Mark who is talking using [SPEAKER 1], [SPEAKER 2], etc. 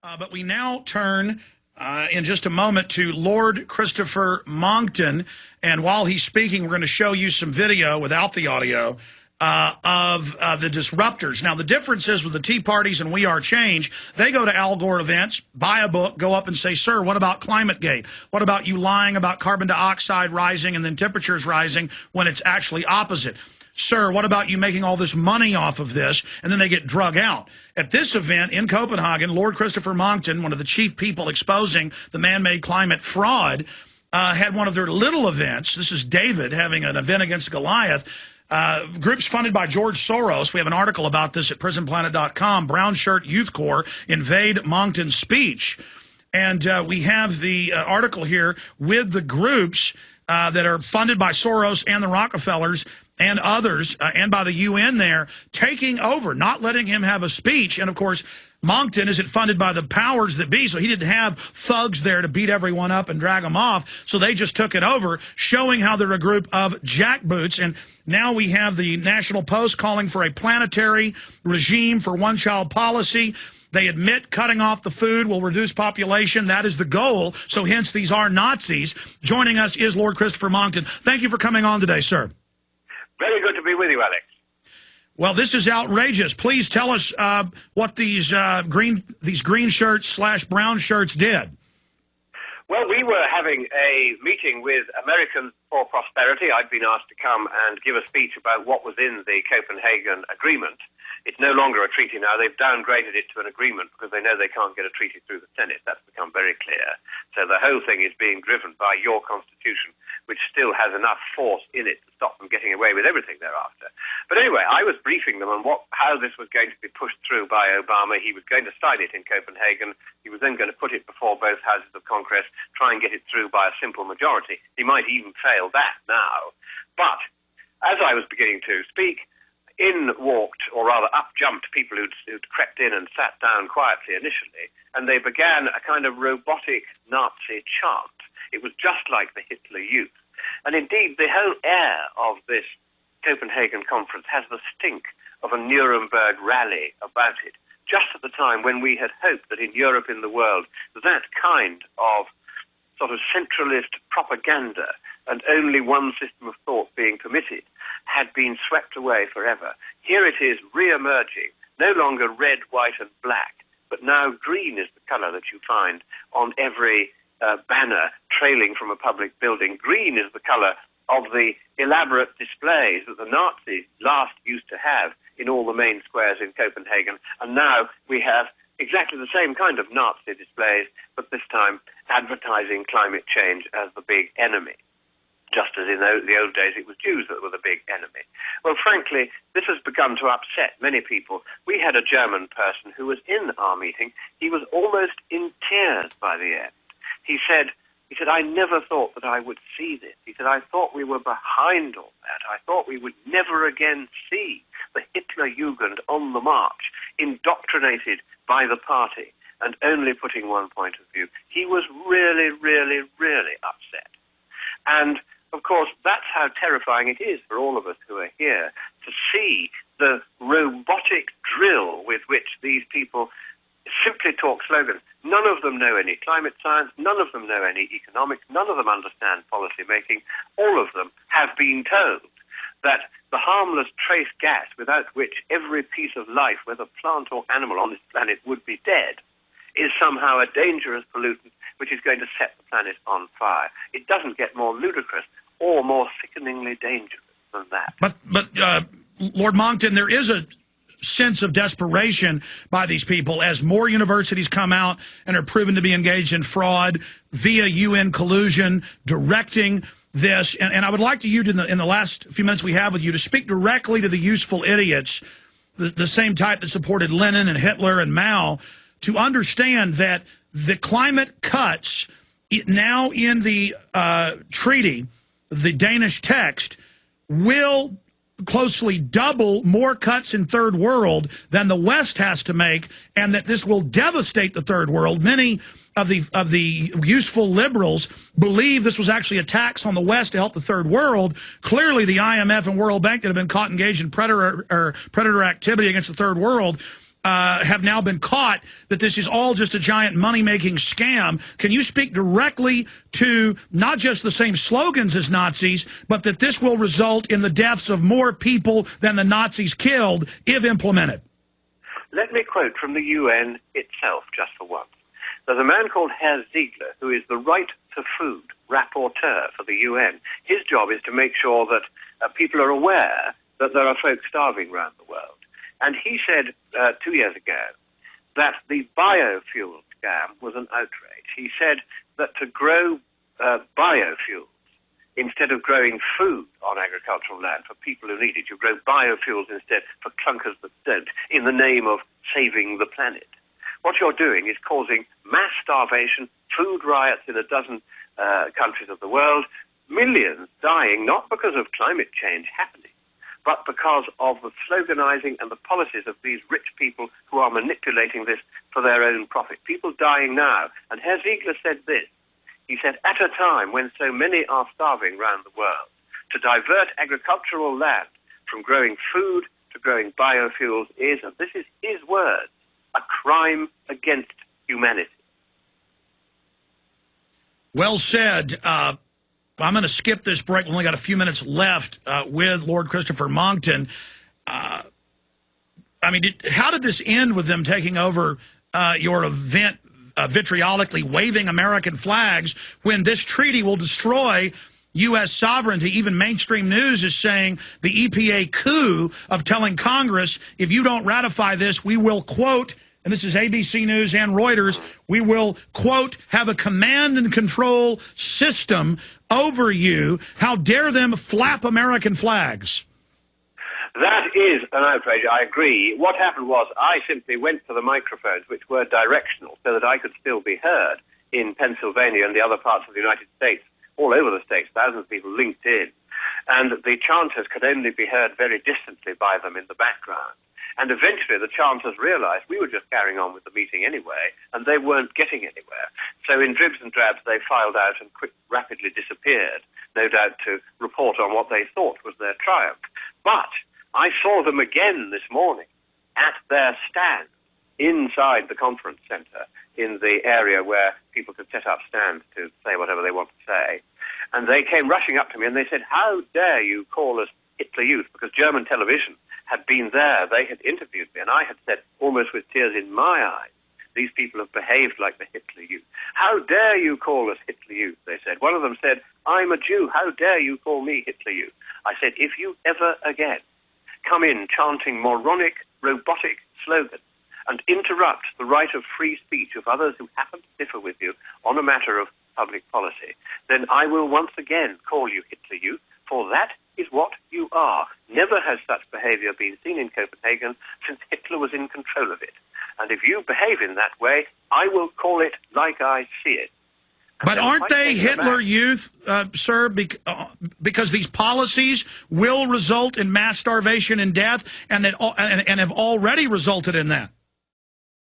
[SPEAKER 1] But we now turn in just a moment to Lord Christopher Monckton. And while he's speaking, we're going to show you some video without the audio of the disruptors. Now, the difference is with the Tea Parties and We Are Change, they go to Al Gore events, buy a book, go up and say, sir, what about ClimateGate? What about you lying about carbon dioxide rising and then temperatures rising when it's actually opposite? Sir, what about you making all this money off of this? And then they get drug out. At this event in Copenhagen, Lord Christopher Monckton, one of the chief people exposing the man-made climate fraud, had one of their little events. This is David having an event against Goliath. Groups funded by George Soros. We have an article about this at prisonplanet.com. Brown Shirt Youth Corps invade Monckton's speech. And we have the article here with the groups that are funded by Soros and the Rockefellers and others, and by the UN there, taking over, not letting him have a speech. And, of course, Monckton isn't funded by the powers that be, so he didn't have thugs there to beat everyone up and drag them off. So they just took it over, showing how they're a group of jackboots. And now we have the National Post calling for a planetary regime for one-child policy. They admit cutting off the food will reduce population. That is the goal. So hence, these are Nazis. Joining us is Lord Christopher Monckton. Thank you for coming on today, sir.
[SPEAKER 2] Very good to be with you, Alex.
[SPEAKER 1] Well, this is outrageous. Please tell us what these green shirts / brown shirts did.
[SPEAKER 2] Well, we were having a meeting with Americans for Prosperity. I'd been asked to come and give a speech about what was in the Copenhagen Agreement. It's no longer a treaty now. They've downgraded it to an agreement because they know they can't get a treaty through the Senate. That's become very clear. So the whole thing is being driven by your Constitution, which still has enough force in it to stop them getting away with everything thereafter. But anyway, I was briefing them on how this was going to be pushed through by Obama. He was going to sign it in Copenhagen. He was then going to put it before both houses of Congress, try and get it through by a simple majority. He might even fail that now. But as I was beginning to speak, in walked, or rather up jumped, people who'd crept in and sat down quietly initially, and they began a kind of robotic Nazi chant. It was just like the Hitler Youth. And indeed, the whole air of this Copenhagen conference has the stink of a Nuremberg rally about it, just at the time when we had hoped that in Europe, in the world, that kind of sort of centralist propaganda and only one system of thought being permitted had been swept away forever. Here it is re-emerging, no longer red, white and black, but now green is the colour that you find on every banner trailing from a public building. Green is the colour of the elaborate displays that the Nazis last used to have in all the main squares in Copenhagen, and now we have exactly the same kind of Nazi displays, but this time advertising climate change as the big enemy. Just as in the old days it was Jews that were the big enemy. Well, frankly, this has begun to upset many people. We had a German person who was in our meeting. He was almost in tears by the end. He said, I never thought that I would see this. He said, I thought we were behind all that. I thought we would never again see the Hitler Jugend on the march, indoctrinated by the party and only putting one point of view. He was really, really, really upset. And of course, that's how terrifying it is for all of us who are here to see the robotic drill with which these people simply talk slogans. None of them know any climate science. None of them know any economics. None of them understand policy making. All of them have been told that the harmless trace gas without which every piece of life, whether plant or animal on this planet, would be dead, is somehow a dangerous pollutant which is going to set the planet on fire. It doesn't get more ludicrous or more sickeningly dangerous than that.
[SPEAKER 1] But Lord Monckton, there is a sense of desperation by these people as more universities come out and are proven to be engaged in fraud via UN collusion, directing this. And I would like to you, in the last few minutes we have with you, to speak directly to the useful idiots, the same type that supported Lenin and Hitler and Mao, to understand that the climate cuts now in the treaty, the Danish text, will closely double more cuts in third world than the West has to make, and that this will devastate the third world. Many of the useful liberals believe this was actually a tax on the West to help the third world. Clearly, the IMF and World Bank that have been caught engaged in predator activity against the third world have now been caught that this is all just a giant money-making scam. Can you speak directly to not just the same slogans as Nazis, but that this will result in the deaths of more people than the Nazis killed if implemented?
[SPEAKER 2] Let me quote from the UN itself, just for once. There's a man called Herr Ziegler, who is the right to food rapporteur for the UN. His job is to make sure that people are aware that there are folks starving around the world. And he said 2 years ago that the biofuel scam was an outrage. He said that to grow biofuels, instead of growing food on agricultural land for people who need it, you grow biofuels instead for clunkers that don't, in the name of saving the planet. What you're doing is causing mass starvation, food riots in a dozen countries of the world, millions dying not because of climate change happening, but because of the sloganizing and the policies of these rich people who are manipulating this for their own profit. People dying now. And Herr Ziegler said this. He said, at a time when so many are starving around the world, to divert agricultural land from growing food to growing biofuels is, and this is his words, a crime against humanity.
[SPEAKER 1] Well said. I'm going to skip this break. We've only got a few minutes left with Lord Christopher Monckton. I mean, how did this end with them taking over your event, vitriolically waving American flags, when this treaty will destroy U.S. sovereignty? Even mainstream news is saying the EPA coup of telling Congress, if you don't ratify this, we will, quote, and this is ABC News and Reuters, we will, quote, have a command and control system over you. How dare them flap American flags?
[SPEAKER 2] That is an outrage, I agree. What happened was I simply went to the microphones, which were directional, so that I could still be heard in Pennsylvania and the other parts of the United States, all over the states, thousands of people linked in. And the chanters could only be heard very distantly by them in the background. And eventually the chanters realized we were just carrying on with the meeting anyway, and they weren't getting anywhere. So in dribs and drabs, they filed out and rapidly disappeared, no doubt to report on what they thought was their triumph. But I saw them again this morning at their stand inside the conference center in the area where people could set up stands to say whatever they want to say. And they came rushing up to me and they said, how dare you call us Hitler Youth? Because German television had been there. They had interviewed me, and I had said, almost with tears in my eyes, these people have behaved like the Hitler Youth. How dare you call us Hitler Youth, they said. One of them said, I'm a Jew. How dare you call me Hitler Youth? I said, if you ever again come in chanting moronic, robotic slogans and interrupt the right of free speech of others who happen to differ with you on a matter of public policy, then I will once again call you Hitler Youth, for that is what you are. Never has such behavior been seen in Copenhagen since Hitler was in control of it. And if you behave in that way, I will call it like I see it.
[SPEAKER 1] But aren't they Hitler Youth, sir, because these policies will result in mass starvation and death, and that and have already resulted in that?